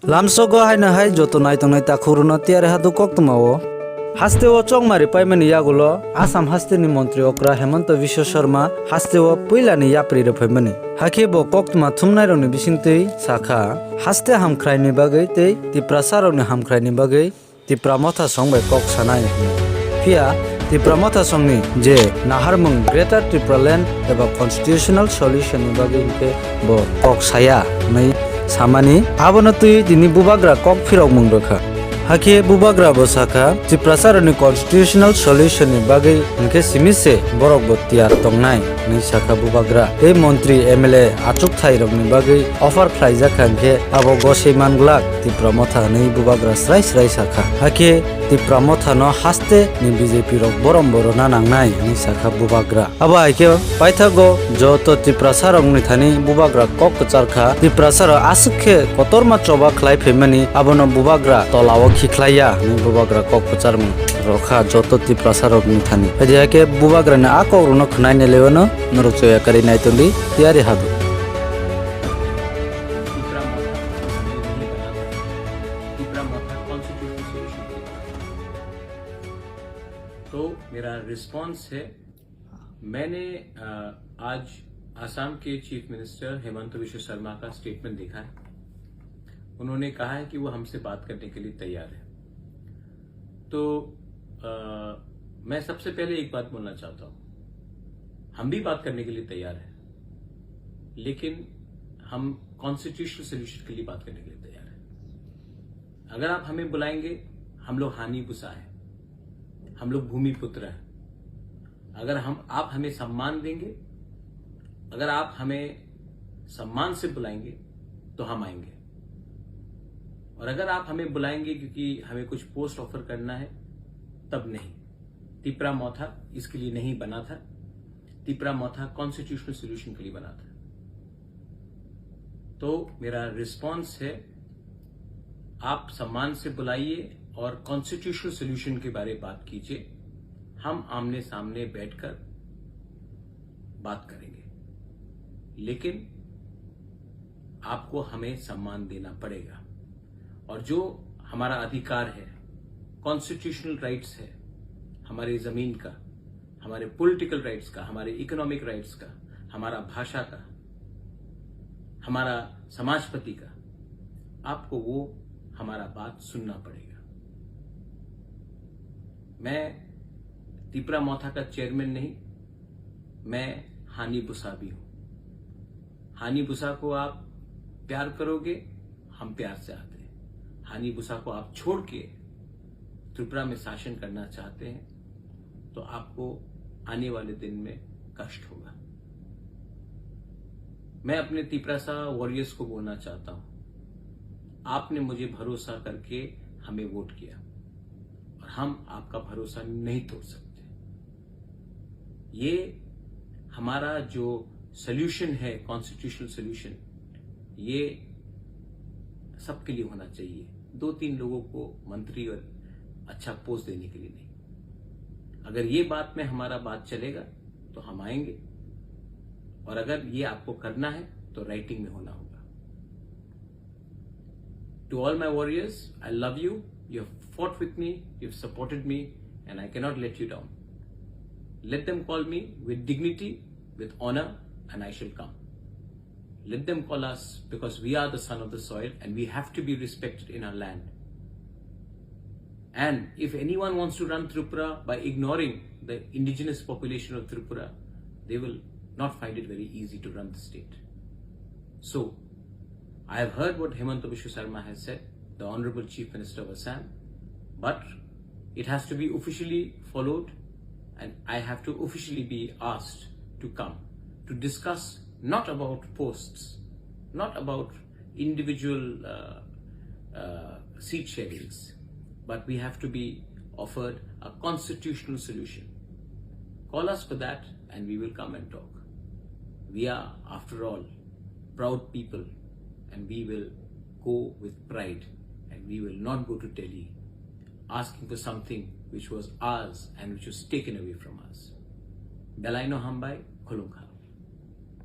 लामसोगो हायना हाय जतो नायतंनाय ताखुरुनो तियारे हादु कक्तमाओ हास्तेओ चंगमारि पाइमानि यागुलो आसाम हास्तेनि मंत्री अक्रा हेमंत विश्व शर्मा हास्तेओ पैलानि याप्रि रफायमानि हाखेबो कक्तमा थुमनायरनि बिसिंतै साखा हास्ते हामख्रायनि बागै तै तिप्रासारनि हामख्रायनि बागै तिप्रा मथा संबाय कक सानाय फिया तिप्रा मथा संनि जे नाहारमुं ग्रेटर त्रिपुरालैंड एबा कन्स्टिट्यूशनल सल्यूशननि बागै के बो कक साया नै सामानि आबोनो तुई दिनि बुबाग्रा कक फिराव मुंदोखा हाखे बुबाग्रा बसाखा त्रिपुरासारनि कन्स्टिट्यूशनल सल्यूशननि बागै उनके सिमिसे बरक बतियार तंनाय नै साखा बुबाग्रा ए मंत्री एमएलए आचुक थाइरमनि बागै अफार फ्लाइजाखा के आबो गसे मानग्लाक त्रिपुरा मथा नै बुबाग्रा स्राय स्राय साखा हाखे त्रिपुरा मथा न हास्ते नि बीजेपी रक बरम बरना नांनाय नै साखा बुबाग्रा आबो आइके पाइथागो जतो त्रिपुरासारनि थानि बुबाग्रा कक चारखा त्रिपुरासार आसुखे कतरमा चबा खलाय फेमानि आबोनो बुबाग्रा तलाव खिख्लाया नै बुबाग्रा कक चारमु रखा जतो त्रिपुरासारनि थानि हादियाके बुबाग्रानि आकरुनो खनायने लेवनो नरचया करि नायतोंदि तियारि हादु तो मेरा रिस्पांस है, मैंने आज आसाम के चीफ मिनिस्टर हेमंत विश्व शर्मा का स्टेटमेंट देखा है। उन्होंने कहा है कि वो हमसे बात करने के लिए तैयार है। तो मैं सबसे पहले एक बात बोलना चाहता हूं, हम भी बात करने के लिए तैयार हैं, लेकिन हम कॉन्स्टिट्यूशनल सोल्यूशन के लिए बात करने के लिए तैयार हैं। अगर आप हमें बुलाएंगे, हम लोग हानि बुसा है, हम लोग भूमिपुत्र हैं। अगर आप हमें सम्मान देंगे, अगर आप हमें सम्मान से बुलाएंगे तो हम आएंगे। और अगर आप हमें बुलाएंगे क्योंकि हमें कुछ पोस्ट ऑफर करना है, तब नहीं। तिप्रा मौथा इसके लिए नहीं बना था। तिप्रा मौथा कॉन्स्टिट्यूशनल सोल्यूशन के लिए बना था। तो मेरा रिस्पांस है, आप सम्मान से बुलाइए और कॉन्स्टिट्यूशनल सोल्यूशन के बारे में बात कीजिए। हम आमने सामने बैठकर बात करेंगे, लेकिन आपको हमें सम्मान देना पड़ेगा। और जो हमारा अधिकार है, कॉन्स्टिट्यूशनल राइट्स है, हमारे जमीन का, हमारे पॉलिटिकल राइट्स का, हमारे इकोनॉमिक राइट्स का, हमारा भाषा का, हमारा समाजपति का, आपको वो हमारा बात सुनना पड़ेगा। मैं तिप्रा मौथा का चेयरमैन नहीं, मैं हानि बुसा भी हूं। हानि बुसा को आप प्यार करोगे, हम प्यार से आते हैं। हानि बुसा को आप छोड़ के त्रिपुरा में शासन करना चाहते हैं, तो आपको आने वाले दिन में कष्ट होगा। मैं अपने तिप्रासा वॉरियर्स को बोलना चाहता हूं, आपने मुझे भरोसा करके हमें वोट किया और हम आपका भरोसा नहीं तोड़ सकते। ये हमारा जो सोल्यूशन है, कॉन्स्टिट्यूशनल सोल्यूशन, ये सबके लिए होना चाहिए। 2-3 लोगों को मंत्री और अच्छा पोस्ट देने के लिए नहीं। अगर ये बात में हमारा बात चलेगा तो हम आएंगे, और अगर ये आपको करना है तो राइटिंग में होना होगा। To all my warriors, I love you, you have fought with me, you have supported me, and I cannot let you down. Let them call me with dignity, with honor, and I shall come. Let them call us because we are the son of the soil and we have to be respected in our land. And if anyone wants to run Tripura by ignoring the indigenous population of Tripura, they will not find it very easy to run the state. So, I have heard what Hemant Biswa Sarma has said, the Honorable Chief Minister of Assam, but it has to be officially followed. And I have to officially be asked to come to discuss not about posts, not about individual seat sharings, but we have to be offered a constitutional solution. Call us for that and we will come and talk. We are, after all, proud people, and we will go with pride, and we will not go to Delhi asking for something which was ours and which was taken away from us. Belaino Hambai, Khulunga.